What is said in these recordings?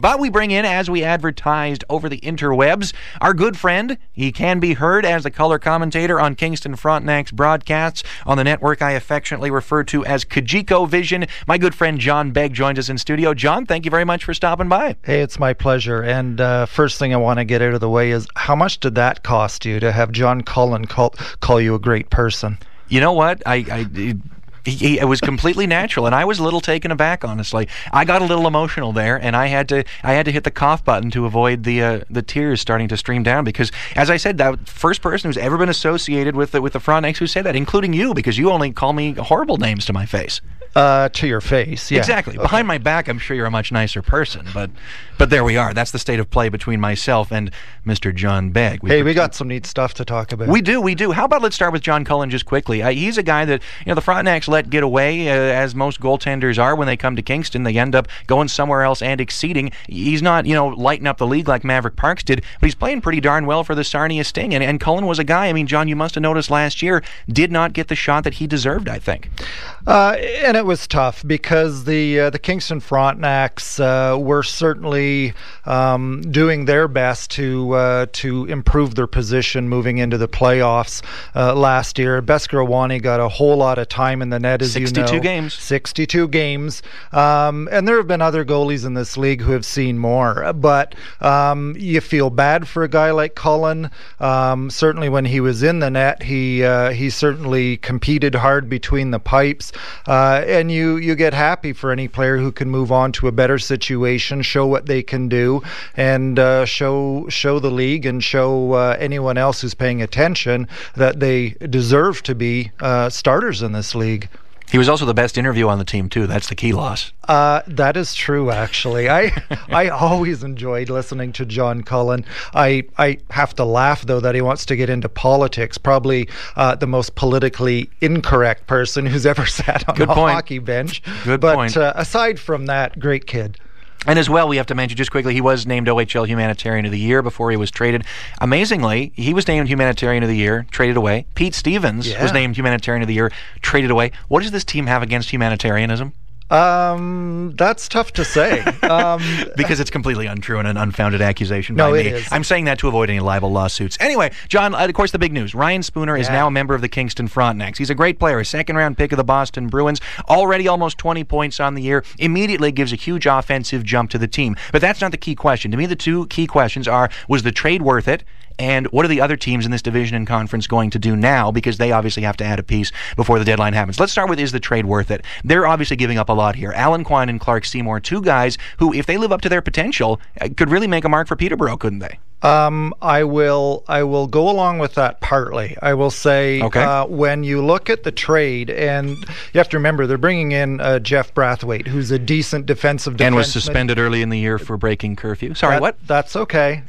But we bring in, as we advertised over the interwebs, our good friend. He can be heard as the color commentator on Kingston Frontenacs broadcasts on the network I affectionately refer to as Kajiko Vision. My good friend Jon Begg joins us in studio. Jon, thank you very much for stopping by. Hey, it's my pleasure. And first thing I want to get out of the way is, how much did that cost you to have John Cullen call you a great person? You know what? It was completely natural, and I was a little taken aback, honestly. I got a little emotional there, and I had to hit the cough button to avoid the tears starting to stream down, because, as I said, that first person who's ever been associated with the Frontenacs who said that, including you, because you only call me horrible names to my face. To your face, yeah. Exactly. Okay. Behind my back, I'm sure you're a much nicer person, but there we are. That's the state of play between myself and Mr. Jon Begg. We got some neat stuff to talk about. We do. How about let's start with John Cullen just quickly. He's a guy that, the Frontenacs let get away, as most goaltenders are when they come to Kingston. They end up going somewhere else and exceeding. He's not, lighting up the league like Maverick Parks did, but he's playing pretty darn well for the Sarnia Sting. And Cullen was a guy, John, you must have noticed last year, did not get the shot that he deserved, I think. And it was tough because the Kingston Frontenacs were certainly doing their best to improve their position moving into the playoffs last year. Beskrawani got a whole lot of time in the net, as 62 games. 62 games. And there have been other goalies in this league who have seen more. But you feel bad for a guy like Cullen. Certainly when he was in the net, he certainly competed hard between the pipes. And you get happy for any player who can move on to a better situation, show what they can do, and show the league and show anyone else who's paying attention that they deserve to be starters in this league. He was also the best interview on the team, too. That's the key loss. That is true, actually. I always enjoyed listening to John Cullen. I have to laugh, though, that he wants to get into politics. Probably the most politically incorrect person who's ever sat on a hockey bench. Good point. But aside from that, great kid. And as well, we have to mention just quickly, he was named OHL Humanitarian of the Year before he was traded. Amazingly, he was named Humanitarian of the Year, traded away. Pete Stevens was named Humanitarian of the Year, traded away. What does this team have against humanitarianism? That's tough to say. Because it's completely untrue and an unfounded accusation by me. It is. I'm saying that to avoid any libel lawsuits. Anyway, John, of course, the big news. Ryan Spooner is now a member of the Kingston Frontenacs. He's a great player, a second-round pick of the Boston Bruins, already almost 20 points on the year, immediately gives a huge offensive jump to the team. But that's not the key question. To me, the two key questions are, was the trade worth it? And what are the other teams in this division and conference going to do now? Because they obviously have to add a piece before the deadline happens. Let's start with, is the trade worth it? They're obviously giving up a lot here. Alan Quine and Clark Seymour, two guys who, if they live up to their potential, could really make a mark for Peterborough, couldn't they? I will go along with that partly. I will say, when you look at the trade, and you have to remember, they're bringing in Jeff Brathwaite, who's a decent defensive defenseman. And was suspended early in the year for breaking curfew. Sorry, what? That's okay.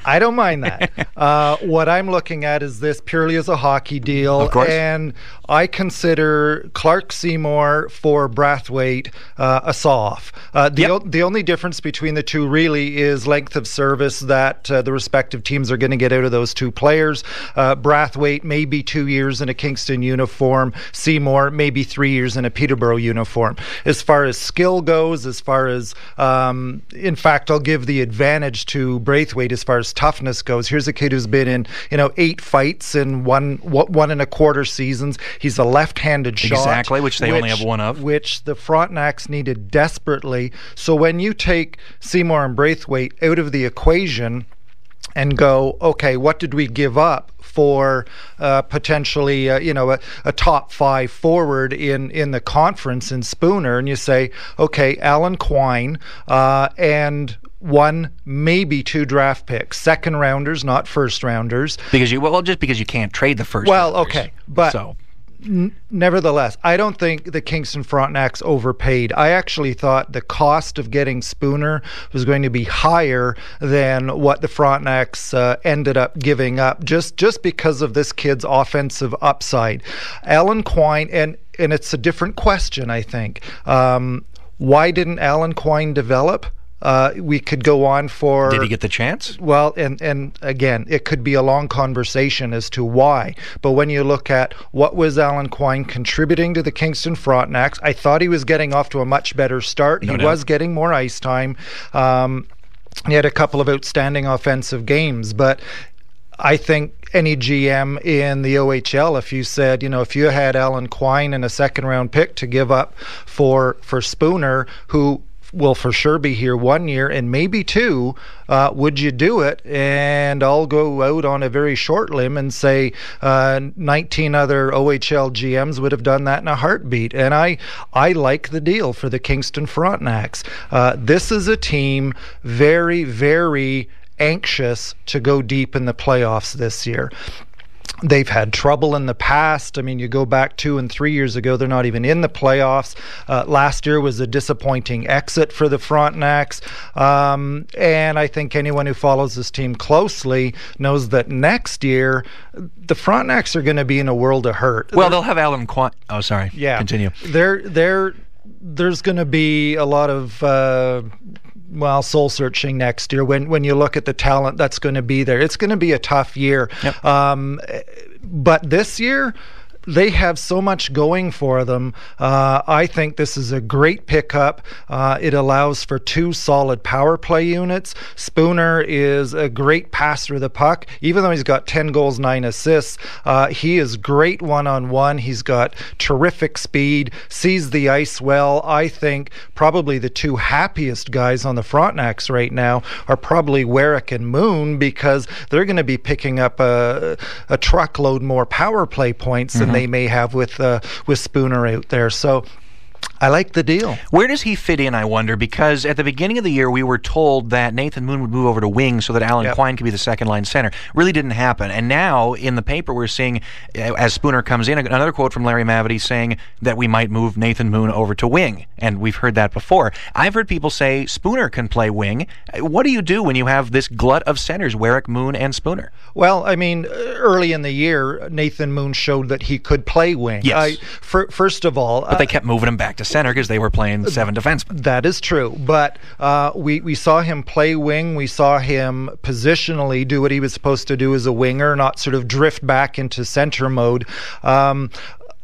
I don't mind that. What I'm looking at is this purely as a hockey deal. Of course. And I consider Clark Seymour for Brathwaite a saw-off. The only difference between the two really is length of service that the respective teams are going to get out of those two players. Brathwaite may be 2 years in a Kingston uniform. Seymour maybe 3 years in a Peterborough uniform. As far as skill goes, as far as, in fact, I'll give the advantage to Brathwaite as far as toughness goes. Here's a kid who's been in 8 fights in one and a quarter seasons. He's a left-handed shot. Exactly, which they only have one of. Which the Frontenacs needed desperately. So when you take Seymour and Brathwaite out of the equation and go, okay, what did we give up for potentially a top 5 forward in the conference in Spooner? And you say, okay, Alan Quine and 1, maybe 2 draft picks, second rounders, not first rounders. Because you can't trade the first. Well, rounders. okay, but nevertheless, I don't think the Kingston Frontenacs overpaid. I actually thought the cost of getting Spooner was going to be higher than what the Frontenacs ended up giving up, just because of this kid's offensive upside. Alan Quine, and it's a different question, I think. Why didn't Alan Quine develop? We could go on for... Did he get the chance? Well, and again, it could be a long conversation as to why. But when you look at what was Alan Quine contributing to the Kingston Frontenacs, I thought he was getting off to a much better start. He was getting more ice time. He had a couple of outstanding offensive games, but I think any GM in the OHL, if you said, if you had Alan Quine and a second-round pick to give up for Spooner, who will for sure be here 1 year and maybe 2, would you do it? And I'll go out on a very short limb and say 19 other OHL GMs would have done that in a heartbeat. And I like the deal for the Kingston Frontenacs. This is a team very, very anxious to go deep in the playoffs this year. They've had trouble in the past. I mean, you go back 2 and 3 years ago, they're not even in the playoffs. Last year was a disappointing exit for the Frontenacs. And I think anyone who follows this team closely knows that next year, the Frontenacs are going to be in a world of hurt. Well, they'll have Alan Quine. Oh, sorry. Yeah. Continue. There's going to be a lot of... soul searching next year when you look at the talent that's going to be there. It's going to be a tough year. Yep. But this year, they have so much going for them. I think this is a great pickup. It allows for 2 solid power play units. Spooner is a great passer of the puck. Even though he's got 10 goals, 9 assists, he is great one-on-one. He's got terrific speed, sees the ice well. I think probably the 2 happiest guys on the Frontenacs right now are probably Warwick and Moon, because they're going to be picking up a truckload more power play points than they may have with Spooner out there. So I like the deal. Where does he fit in, I wonder? Because at the beginning of the year, we were told that Nathan Moon would move over to wing so that Alan Quine could be the second-line center. Really didn't happen. And now, in the paper, we're seeing, as Spooner comes in, another quote from Larry Mavety saying that we might move Nathan Moon over to wing. And we've heard that before. I've heard people say Spooner can play wing. What do you do when you have this glut of centers, Warwick, Moon, and Spooner? Well, I mean, early in the year, Nathan Moon showed that he could play wing. Yes. First of all... But they kept moving him back to center because they were playing 7 defensemen. That is true. But we saw him play wing. We saw him positionally do what he was supposed to do as a winger, not sort of drift back into center mode.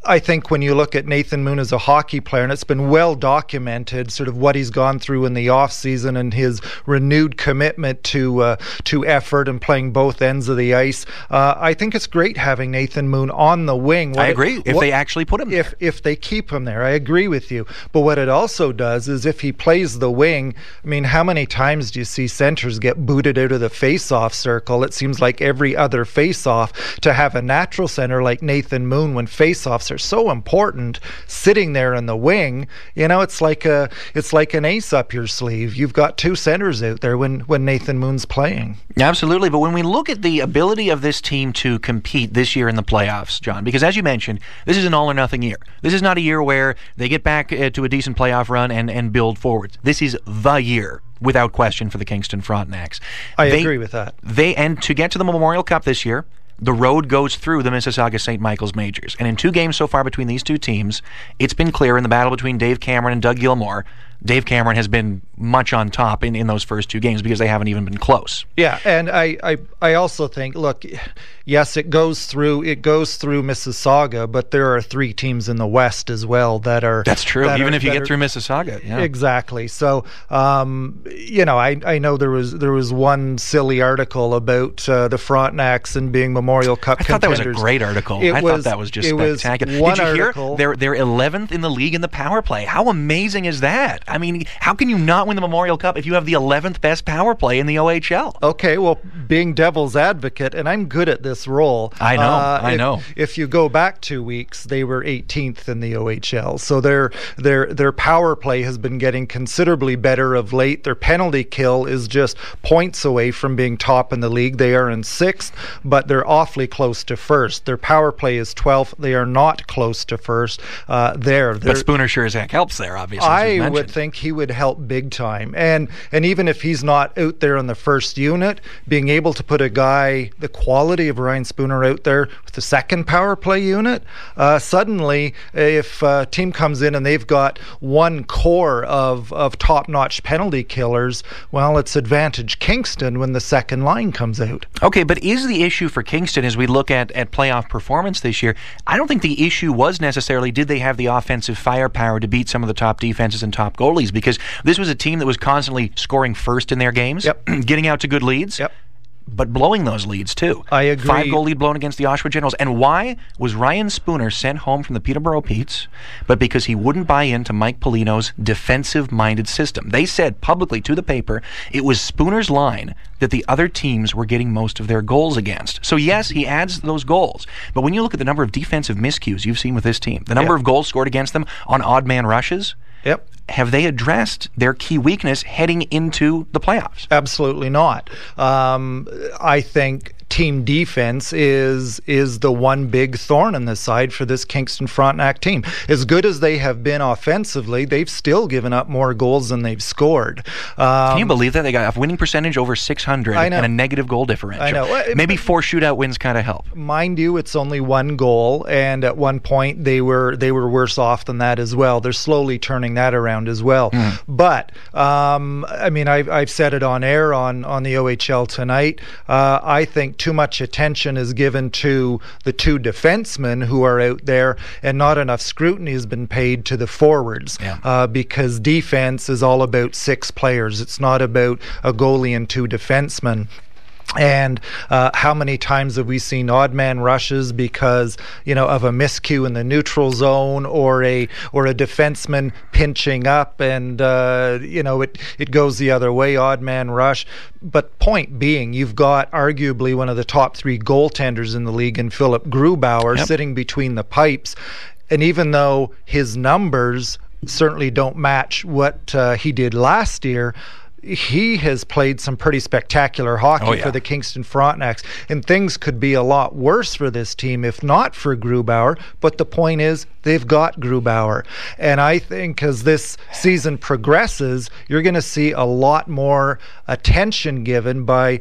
I think when you look at Nathan Moon as a hockey player, and it's been well documented, sort of what he's gone through in the off season and his renewed commitment to effort and playing both ends of the ice. I think it's great having Nathan Moon on the wing. I agree. If they actually put him there. If they keep him there, I agree with you. But what it also does is if he plays the wing, I mean, how many times do you see centers get booted out of the face-off circle? It seems like every other face-off. To have a natural center like Nathan Moon when face-offs are so important, sitting there in the wing, it's like an ace up your sleeve. You've got 2 centers out there when Nathan Moon's playing. Absolutely. But when we look at the ability of this team to compete this year in the playoffs, John, because as you mentioned, this is an all or nothing year. This is not a year where they get back to a decent playoff run and build forwards. This is the year, without question, for the Kingston Frontenacs. I agree with that. And to get to the Memorial Cup this year, the road goes through the Mississauga St. Michael's Majors. And in 2 games so far between these 2 teams, it's been clear in the battle between Dave Cameron and Doug Gilmour, Dave Cameron has been much on top in those first 2 games because they haven't even been close. Yeah, and I also think, look, yes, it goes through Mississauga, but there are 3 teams in the West as well that are... That's true, even if you get through Mississauga. Yeah. Exactly. So, I know there was one silly article about the Frontenacs and being Memorial Cup contenders. I thought that was a great article. I thought that was just spectacular. Did you hear? They're 11th in the league in the power play. How amazing is that? I mean, how can you not win the Memorial Cup if you have the 11th best power play in the OHL? Okay, well, being devil's advocate, and I'm good at this role. I know. If you go back 2 weeks, they were 18th in the OHL. So their power play has been getting considerably better of late. Their penalty kill is just points away from being top in the league. They are in 6th, but they're awfully close to 1st. Their power play is 12th. They are not close to 1st. But Spooner sure as heck helps there, obviously. think he would help big time. And even if he's not out there in the first unit, being able to put a guy the quality of Ryan Spooner out there with the second power play unit, suddenly if a team comes in and they've got one core of top-notch penalty killers, well, it's advantage Kingston when the second line comes out. Okay, but is the issue for Kingston as we look at playoff performance this year, I don't think the issue was necessarily did they have the offensive firepower to beat some of the top defenses and top goalies, because this was a team that was constantly scoring first in their games, getting out to good leads, but blowing those leads too. I agree. 5-goal lead blown against the Oshawa Generals. And why was Ryan Spooner sent home from the Peterborough Petes? But because he wouldn't buy into Mike Polino's defensive-minded system. They said publicly to the paper it was Spooner's line that the other teams were getting most of their goals against. So yes, he adds those goals. But when you look at the number of defensive miscues you've seen with this team, the number of goals scored against them on odd man rushes, have they addressed their key weakness heading into the playoffs? Absolutely not. I think team defense is the one big thorn in the side for this Kingston Frontenac team. As good as they have been offensively, they've still given up more goals than they've scored. Can you believe that? They got a winning percentage over 600 and a negative goal differential. I know. Maybe 4 shootout wins kind of help. Mind you, it's only one goal, and at one point they were worse off than that as well. They're slowly turning that around as well. But I mean, I've said it on air on the OHL tonight. I think too much attention is given to the two defensemen who are out there, and not enough scrutiny has been paid to the forwards, because defense is all about 6 players. It's not about a goalie and 2 defensemen. And how many times have we seen odd man rushes because of a miscue in the neutral zone or a defenseman pinching up, and it goes the other way, odd man rush. But point being, you've got arguably one of the top 3 goaltenders in the league in Philip Grubauer sitting between the pipes, and even though his numbers certainly don't match what he did last year, he has played some pretty spectacular hockey for the Kingston Frontenacs, and things could be a lot worse for this team if not for Grubauer. But the point is, they've got Grubauer, and I think as this season progresses, you're going to see a lot more attention given by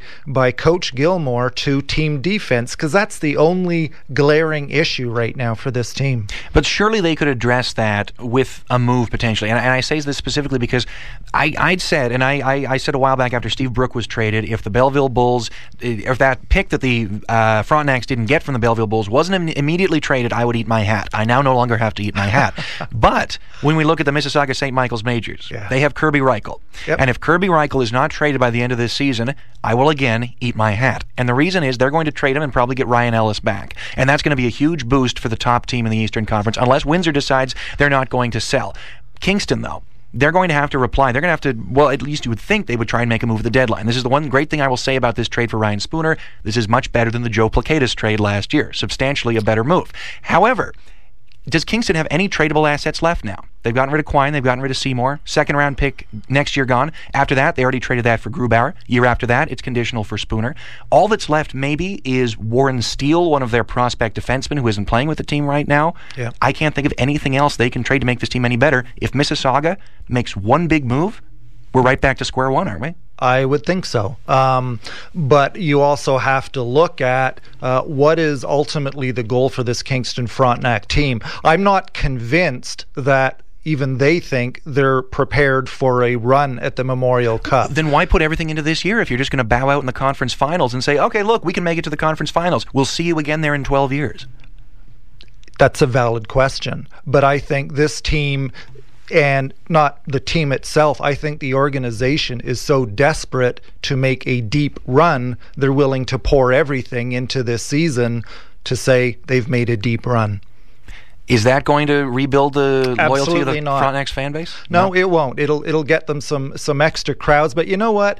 Coach Gilmore to team defense, because that's the only glaring issue right now for this team. But surely they could address that with a move potentially, and I say this specifically because I'd said, and I said a while back after Steve Brook was traded, if the Belleville Bulls, if that pick that the Frontenacs didn't get from the Belleville Bulls wasn't immediately traded, I would eat my hat. I now no longer have to eat my hat. But when we look at the Mississauga St. Michael's Majors, they have Kirby Reichel. And if Kirby Reichel is not traded by the end of this season, I will again eat my hat. And the reason is they're going to trade him and probably get Ryan Ellis back. And that's going to be a huge boost for the top team in the Eastern Conference, unless Windsor decides they're not going to sell. Kingston, though, they're going to have to reply. They're going to have to, well, at least you would think they would try and make a move at the deadline. This is the one great thing I will say about this trade for Ryan Spooner. This is much better than the Joe Placatus trade last year. Substantially a better move. However, does Kingston have any tradable assets left now? They've gotten rid of Quine. They've gotten rid of Seymour. Second round pick next year gone. After that, they already traded that for Grubauer. Year after that, it's conditional for Spooner. All that's left maybe is Warren Steele, one of their prospect defensemen who isn't playing with the team right now. I can't think of anything else they can trade to make this team any better. If Mississauga makes one big move, we're right back to square one, aren't we? I would think so. But you also have to look at what is ultimately the goal for this Kingston Frontenac team. I'm not convinced that even they think they're prepared for a run at the Memorial Cup. Then why put everything into this year if you're just going to bow out in the conference finals and say, okay, look, we can make it to the conference finals. We'll see you again there in 12 years. That's a valid question. But I think this team, and not the team itself, I think the organization is so desperate to make a deep run, they're willing to pour everything into this season to say they've made a deep run. Is that going to rebuild the loyalty of the Frontenacs fan base? No, it won't. It'll get them some extra crowds. But you know what?